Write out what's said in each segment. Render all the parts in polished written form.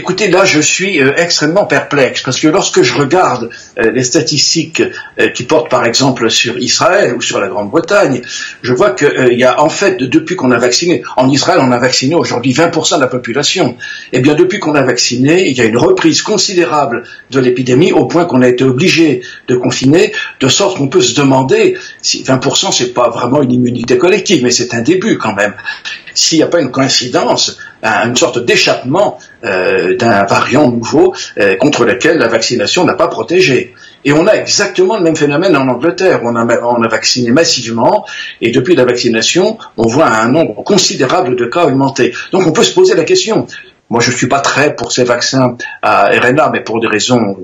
Écoutez, là, je suis extrêmement perplexe parce que lorsque je regarde les statistiques qui portent, par exemple, sur Israël ou sur la Grande-Bretagne, je vois qu'il y a en fait, depuis qu'on a vacciné, en Israël, on a vacciné aujourd'hui 20% de la population. Eh bien, depuis qu'on a vacciné, il y a une reprise considérable de l'épidémie au point qu'on a été obligé de confiner, de sorte qu'on peut se demander si 20% c'est pas vraiment une immunité collective, mais c'est un début quand même. S'il n'y a pas une coïncidence, une sorte d'échappement d'un variant nouveau contre lequel la vaccination n'a pas protégé. Et on a exactement le même phénomène en Angleterre. On a vacciné massivement et depuis la vaccination, on voit un nombre considérable de cas augmenter. Donc on peut se poser la question. Moi, je ne suis pas très pour ces vaccins à RNA, mais pour des raisons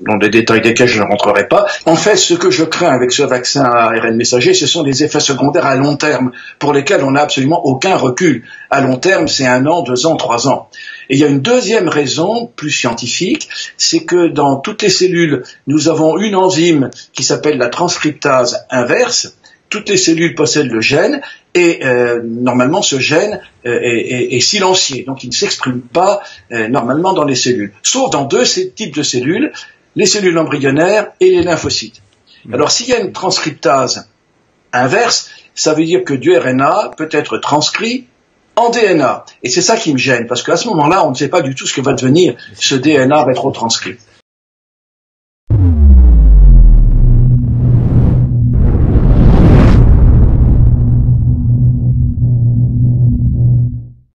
dans les détails desquels je ne rentrerai pas. En fait, ce que je crains avec ce vaccin à ARN messager, ce sont les effets secondaires à long terme, pour lesquels on n'a absolument aucun recul. À long terme, c'est 1 an, 2 ans, 3 ans. Et il y a une deuxième raison, plus scientifique, c'est que dans toutes les cellules, nous avons une enzyme qui s'appelle la transcriptase inverse. Toutes les cellules possèdent le gène et normalement ce gène est silencié, donc il ne s'exprime pas normalement dans les cellules, sauf dans deux types de cellules, les cellules embryonnaires et les lymphocytes. Alors s'il y a une transcriptase inverse, ça veut dire que du RNA peut être transcrit en DNA. Et c'est ça qui me gêne, parce qu'à ce moment-là, on ne sait pas du tout ce que va devenir ce DNA rétrotranscrit.